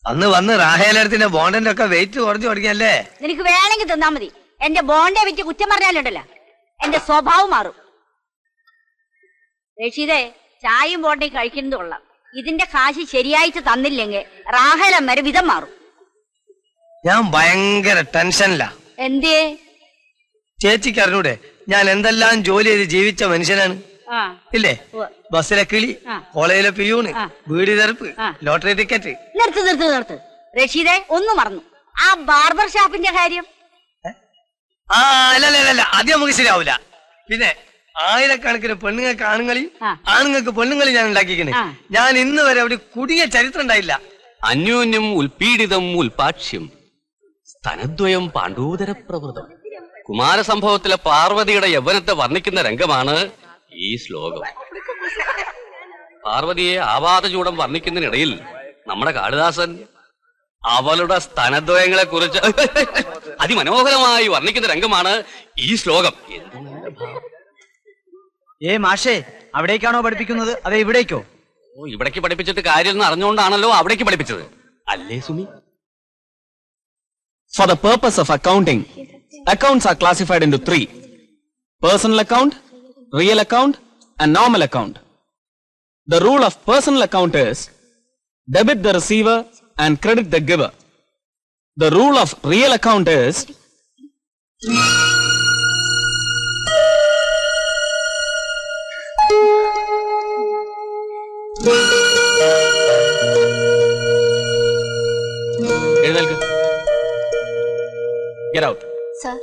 അന്ന് വന്ന് റാഹേലത്തിന്റെ ബോണ്ടിന്റെ ഒക്കെ വെയിറ്റ് കുറഞ്ഞു തുടങ്ങിയല്ലേ? നിനക്ക് വേണമെങ്കിൽ തിന്നാ മതി. എന്റെ ബോണ്ടെ വെച്ച് കുറ്റം പറഞ്ഞാലുണ്ടല്ലോ എന്റെ സ്വഭാവം മാറും. റഷീദേ, ചായയും ബോണ്ടയും കഴിക്കുന്നത് കൊള്ളാം. ഇതിന്റെ കാശ് ശരിയായിട്ട് തന്നില്ലെങ്കിൽ റാഹേലം വരെ വിധം മാറും. ഞാൻ ഭയങ്കര ടെൻഷനില്ല. എന്തേ? ചേച്ചിക്ക് അറിഞ്ഞൂടെ ഞാൻ എന്തെല്ലാം ജോലി ചെയ്ത് ജീവിച്ച മനുഷ്യനാണ് ഇല്ലേ? ബസ്സിലെ കിളി, കോളേജിലെ പിയൂണ്, വീട് തെറുപ്പ്, ലോട്ടറി ടിക്കറ്റ്. നിർത്ത്. റഷീദേ, ഒന്നും മറന്നു. ആ ബാർബർ ഷാപ്പിന്റെ കാര്യം. അല്ല അത് നമുക്ക് ശരിയാവൂല. പിന്നെ ആയിരക്കണക്കിന് പെണ്ണുങ്ങൾക്ക് ആണുങ്ങളെയും ആണുങ്ങൾക്ക് പെണ്ണുങ്ങളെയും ഞാൻ ഉണ്ടാക്കിക്കണേ. ഞാൻ ഇന്ന് വരെ അവിടെ കുടുങ്ങിയ ചരിത്രം ഉണ്ടായില്ല. അന്യോന്യം ഉൽപീഡിതം ഉൽപാക്ഷ്യം സ്തനദ്വയം പാണ്ഡൂതര പ്രവൃതം. കുമാരസംഭവത്തിലെ പാർവതിയുടെ യൗവനത്തെ വർണ്ണിക്കുന്ന രംഗമാണ് ഈ ശ്ലോകം. പാർവതിയെ ആവാതചൂടം വർണ്ണിക്കുന്നതിനിടയിൽ നമ്മുടെ കാളിദാസൻ അവളുടെ സ്തനദ്വയങ്ങളെ കുറിച്ച് അതിമനോഹരമായി വർണ്ണിക്കുന്ന രംഗമാണ് ഈ ശ്ലോകം. മാഷേ, അവിടേക്കാണോ പഠിപ്പിക്കുന്നത് അതോ ഇവിടേക്കോ? ഇവിടേക്ക് പഠിപ്പിച്ചിട്ട് കാര്യമെന്ന് അറിഞ്ഞുകൊണ്ടാണല്ലോ അവിടേക്ക് പഠിപ്പിച്ചത്, അല്ലേ Sumi? For the purpose of accounting, accounts are classified into 3: personal account, real account, and normal account. The rule of personal account is debit the receiver and credit the giver. The rule of real account is Get out. Sir.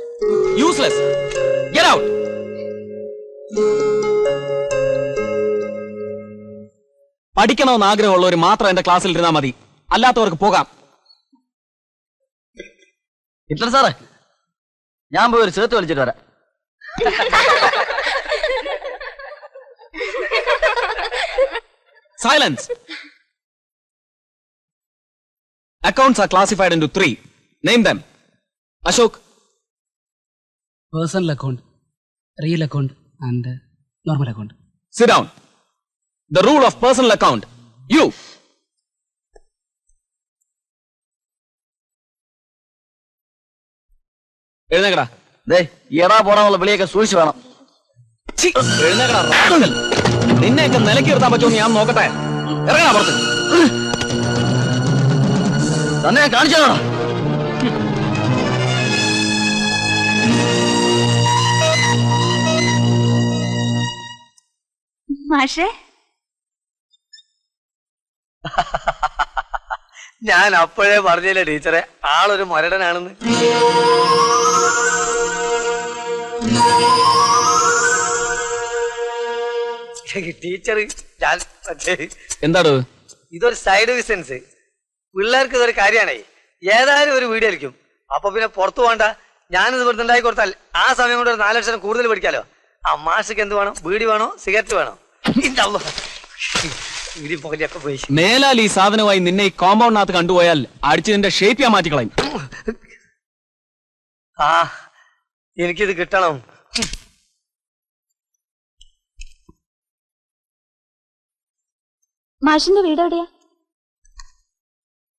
Useless. Get out. പഠിക്കണമെന്ന് ആഗ്രഹമുള്ളവർ മാത്രം എന്റെ ക്ലാസ്സിൽ ഇരുന്നാൽ മതി, അല്ലാത്തവർക്ക് പോകാം. Hitler സാറേ, ഞാൻ പോയി ഒരു ചേർത്ത് വലിച്ചിട്ട് വരാം. Silence. Accounts are classified into 3. Name them. Ashok. Personal account, real account, and normal account. Sit down. The rule of personal account. You. എഴുന്നേക്കടാ. എടാ പോടാനുള്ള വിളിയൊക്കെ സൂക്ഷിച്ചു വേണം. എഴുന്നേക്കടാ. നിന്നെയൊക്കെ നിലയ്ക്ക് നിർത്താൻ പറ്റുമെന്ന് ഞാൻ നോക്കട്ടെ. ഇറങ്ങാ പുറത്ത്. തന്നെ കാണിച്ചോ. മാഷേ, ഞാൻ അപ്പോഴേ പറഞ്ഞില്ലേ ടീച്ചറെ, ആളൊരു മൊരടനാണെന്ന്. ടീച്ചർ എന്താണ് ഇതൊരു സൈഡ് ബിസിനസ്. പിള്ളേർക്ക് ഇതൊരു കാര്യമാണേ. ഏതായാലും ഒരു വീഡിയോ കളിക്കും, അപ്പൊ പിന്നെ പുറത്തു പോകണ്ട. ഞാനിത് ഇവിടുന്ന് ഉണ്ടാക്കി കൊടുത്താൽ ആ സമയം കൊണ്ട് ഒരു 4 ലക്ഷം കൂടുതൽ പഠിക്കാലോ. ആ മാഷക്ക് എന്ത് വേണം? ബീഡി വേണോ സിഗരറ്റ് വേണോ? മേലാൽ ഈ സാധനമായി നിന്നെ ഈ കോമ്പൗണ്ടിനകത്ത് കണ്ടുപോയാൽ അടിച്ച് നിന്റെ ഷേപ്പ് ഞാൻ മാറ്റിക്കളയും. എനിക്കിത് കിട്ടണം. മാഷിന്റെ വീട് എവിടെയാ?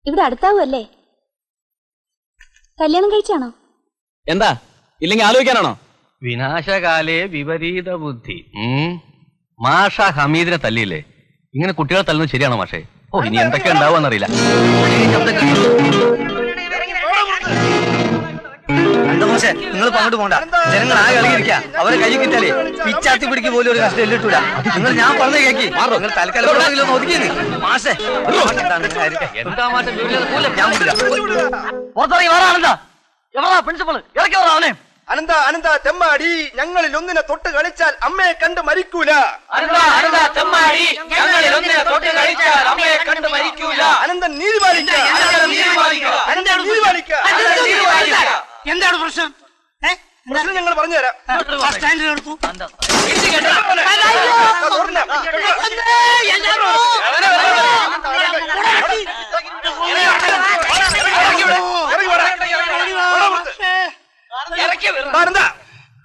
ഇവിടെ അടുത്താവുമല്ലേ? കല്യാണം കഴിച്ചാണോ? എന്താ, ഇല്ലെങ്കിൽ ആലോചിക്കാനാണോ? വിനാശകാലേ വിപരീത ബുദ്ധി. മാഷ ഹമീദിനെ തല്ലിയില്ലേ? ഇങ്ങനെ കുട്ടികളെ തല്ലുന്നത് ശരിയാണോ മാഷേ? ഇനി എന്തൊക്കെ ഉണ്ടാവുമെന്നറിയില്ല. നിങ്ങൾ അങ്ങോട്ട് പോണ്ട. ജനങ്ങൾ ആകെ ഇളകിയിരിക്കുക. അവരെ കൈ കിട്ടാലേ പിച്ചാത്തി പിടിക്ക് പോലും ഒരു കഷ്ടം എല്ലിട്ടൂല. നിങ്ങൾ ഞാൻ പറഞ്ഞ കേക്കി. നിങ്ങൾ തൽക്കാലം ഒതുക്കിയത് മാഷേ. എന്താ മാഷെ ഞാൻ പുറത്തിറങ്ങി വേറാണെന്താ? എവറാ പ്രിൻസിപ്പൾ? ഇറക്കി വരാ അവനെ. അനന്ത തെമ്മാടി, ഞങ്ങളിൽ ഒന്നിനെ തൊട്ട് കളിച്ചാൽ അമ്മയെ കണ്ട് മരിക്കൂല. അനന്തൻ നീതി പാലിക്ക. എന്താണ് പ്രശ്നം? പ്രശ്നം ഞങ്ങൾ പറഞ്ഞുതരാം.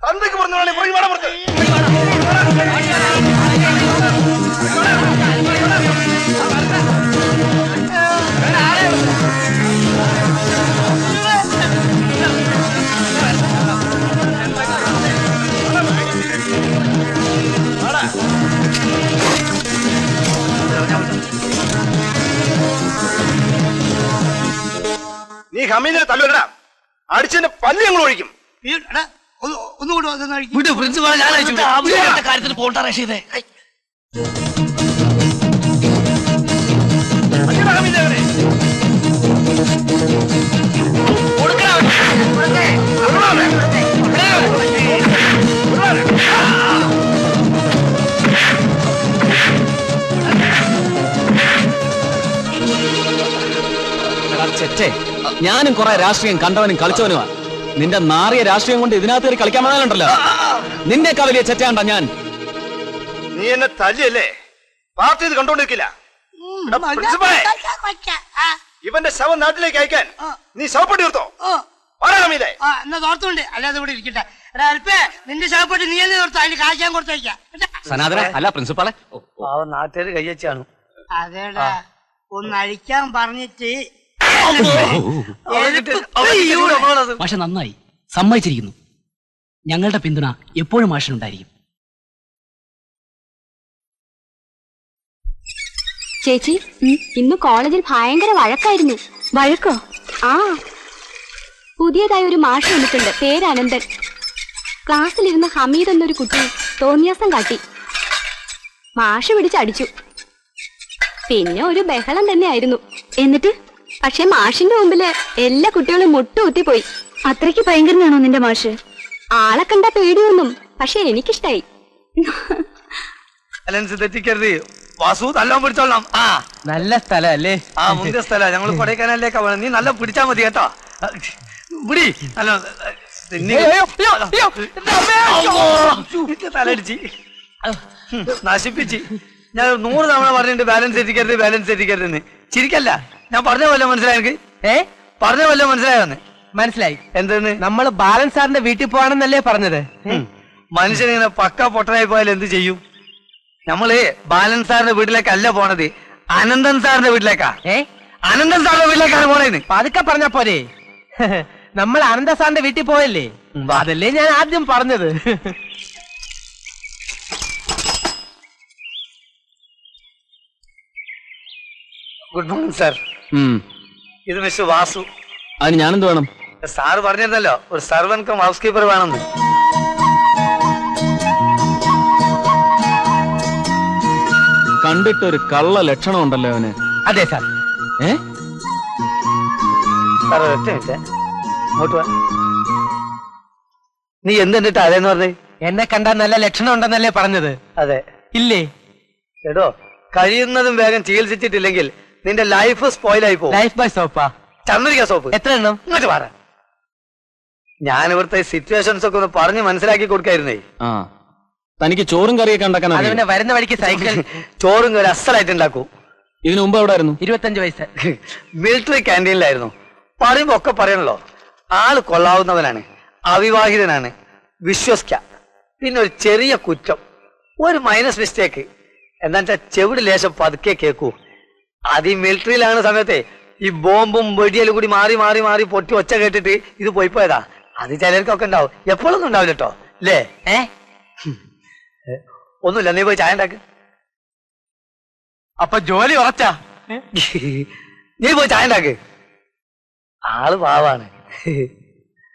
തന്തയ്ക്ക് പറഞ്ഞോളെ പുറകെ വേണം പുറത്ത്. ഹമീദിനെ തല്ലുവല്ലടാ, അടിച്ചതിന്റെ പല്ല് ഞങ്ങൾ ഒഴിക്കും. ഒന്നുകൂടി വന്ന് കഴിക്കും. വിട് പ്രിൻസിപ്പാളെ, ഞാൻ അയച്ചു വിടാം. കാര്യത്തിന് പോട്ടാ റഷീദേ. അടിക്കടാ ഹമീദെ അവനെ. കൊടുക്കടാ അവനെ. കൊടുക്കടാ അവനെ. കൊടുക്കടാ അവനെ. ചെറ്റേ, ഞാനും കുറെ രാഷ്ട്രീയം കണ്ടവനും കളിച്ചവനുമാ. നിന്റെ നാറിയ രാഷ്ട്രീയം കൊണ്ട് ഇതിനകത്ത് കയറി കളിക്കാൻ വേണമല്ലോ. നിന്നേക്കാ വലിയ ചെറ്റാണ്ട ഞാൻ. നീ എന്നെ തല്ലിയല്ലേ, പാർട്ടി ഇത് കണ്ടോണ്ടിരിക്കില്ല. എടാ പ്രിൻസിപ്പളെ, ഇവന്റെ ശവം നാട്ടിലേക്ക് അയക്കാൻ നീ ശവപ്പെട്ടി തീർത്തോ? ഹമീദെ. എന്നാ തോർത്തുണ്ട്, അല്ലാതെ ഇവിടെ ഇരിക്കട്ടെ. എടാ അൽപ്പേ, നിന്റെ ശവപ്പെട്ടി നീ തന്നെ തോർത്തു, അതിന് കാശ് ഞാൻ കൊടുത്തേക്കാം. സനാതന അല്ല പ്രിൻസിപ്പാളെ. പാവം നാട്ടുകാർ കയ്യച്ചാണ്. അതേടാ, ഒന്ന് അഴിക്കാൻ പറഞ്ഞിട്ട് മാഷെ നന്നായി സമ്മതിച്ചിരിക്കുന്നു. ഞങ്ങളുടെ പിന്തുണ എപ്പോഴും മാഷിനുണ്ടായിരിക്കും. ചേച്ചി, ഇന്ന് കോളേജിൽ ഭയങ്കര വഴക്കായിരുന്നു. വഴക്കോ? ആ, പുതിയതായി ഒരു മാഷ് വന്നിട്ടുണ്ട്, പേര് അനന്തൻ. ക്ലാസ്സിലിരുന്ന ഹമീദ് എന്നൊരു കുട്ടി തോന്നിയാസം കാട്ടി. മാഷ് പിടിച്ചടിച്ചു. പിന്നെ ഒരു ബഹളം തന്നെയായിരുന്നു. എന്നിട്ട് പക്ഷെ മാഷിന്റെ മുമ്പില് എല്ലാ കുട്ടികളും മുട്ടുകുത്തിപ്പോയി. അത്രയ്ക്ക് ഭയങ്കരനാണോ നിന്റെ മാഷ്? ആളെ കണ്ട പേടിയൊന്നും, പക്ഷെ എനിക്കിഷ്ടായി. അലൻസ് തെറ്റിക്കരുത്, വാസു നല്ലോണം പിടിച്ചോളാം. ആ നല്ല സ്ഥലം അല്ലേ? ആ മുന്തിയ സ്ഥല. ഞങ്ങൾ കൊടൈക്കനാലിലേക്കാ വേണം. നീ നല്ല പിടിച്ചാ മതി കേട്ടോ. പിടി നല്ല തലടിച്ച് നശിപ്പിച്ച്. ഞാൻ 100 തവണ പറഞ്ഞിട്ടുണ്ട് ബാലൻസ് തെറ്റിക്കരുത്, ബാലൻസ് തെറ്റിക്കരുതെന്ന്. ചിരിക്കല്ല, ഞാൻ പറഞ്ഞ പോലെ മനസ്സിലായി എനിക്ക്. പറഞ്ഞ പോലെ മനസ്സിലായോന്ന്? മനസ്സിലായി. എന്തെന്ന്? നമ്മള് ബാലൻ സാറിന്റെ വീട്ടിൽ പോവാണെന്നല്ലേ പറഞ്ഞത്? മനുഷ്യനിങ്ങനെ പക്ക പൊട്ടനായി പോയാൽ എന്ത് ചെയ്യും? നമ്മള് ബാലൻ സാറിന്റെ വീട്ടിലേക്കല്ല പോണത്, അനന്തൻ സാറിന്റെ വീട്ടിലേക്കാ. അനന്തൻ സാറിന്റെ വീട്ടിലേക്കാണ് പോണേന്ന്. പതുക്കെ പറഞ്ഞ പോരെ. നമ്മൾ അനന്ത സാറിന്റെ വീട്ടിൽ പോയല്ലേ, അതല്ലേ ഞാൻ ആദ്യം പറഞ്ഞത്. Good morning sir. ഇത് മിസ്റ്റർ വാസു. അതിന് ഞാനെന്ത് വേണം? സാറ് പറഞ്ഞിരുന്നല്ലോ ഒരു സർവൻ കം ഹൗസ് കീപ്പർ വേണമെന്ന്. കണ്ടിട്ടൊരു കള്ള ലക്ഷണം ഉണ്ടല്ലോ അവന്. അതെ സാർ. സാർ ഒറ്റ മിനിറ്റ് അങ്ങോട്ട് വാ. നീ എന്തിട്ട് അതേന്ന് പറഞ്ഞേ? എന്നെ കണ്ടാൽ നല്ല ലക്ഷണം ഉണ്ടെന്നല്ലേ പറഞ്ഞത്? അതെ. ഇല്ലേ? എടോ, കഴിയുന്നതും വേഗം ചികിത്സിച്ചിട്ടില്ലെങ്കിൽ നിന്റെ ലൈഫ് സ്പോയിലായി പോകും. ലൈഫ് ബൈ സോപ്പാ? ചന്ദ്രിക സോപ്പ്. എത്ര എണ്ണം? ഇങ്ങോട്ട് പറ. ഞാൻ ഇവിടുത്തെ സിറ്റുവേഷൻസ് ഒക്കെ ഒന്ന് പറഞ്ഞ് മനസ്സിലാക്കി കൊടുക്കായിരുന്നേ. ആ, തനിക്ക് ചോറും കറിയൊക്കെ ഉണ്ടാക്കാൻ വരുന്ന വഴിക്ക് സൈക്കിൾ ചോറും കറി അസലായിട്ട് ഉണ്ടാക്കൂ. ഇതിനു മുമ്പ് എവിടെ ആയിരുന്നു? 25 വയസ്സ്. മിലിറ്ററി ക്യാൻറ്റീനിലായിരുന്നു. പറയുമ്പോ ഒക്കെ പറയണല്ലോ, ആള് കൊള്ളാവുന്നവനാണ്, അവിവാഹിതനാണ്, വിശ്വസിക്കാം. പിന്നെ ഒരു ചെറിയ കുറ്റം, ഒരു മൈനസ് മിസ്റ്റേക്ക്. എന്താ വെച്ചാൽ ചെവിട് ലേശം പതുക്കെ കേൾക്കൂ. അത് ഈ മിലിറ്ററിയിലാണ് സമയത്തെ ഈ ബോംബും വെടിയലും കൂടി മാറി മാറി മാറി പൊട്ടി ഒച്ച കേട്ടിട്ട് ഇത് പോയിപ്പോയതാ. അത് ചിലർക്കൊക്കെ ഉണ്ടാവും, എപ്പോഴൊന്നും ഉണ്ടാവില്ല കേട്ടോ. അല്ലേ? ഒന്നുമില്ല, നീ പോയി ചായ ഉണ്ടാക്ക്. അപ്പൊ ജോലി ഉറച്ചാ? നീ പോയി ചായ ഉണ്ടാക്ക്. ആള് പാവാണ്.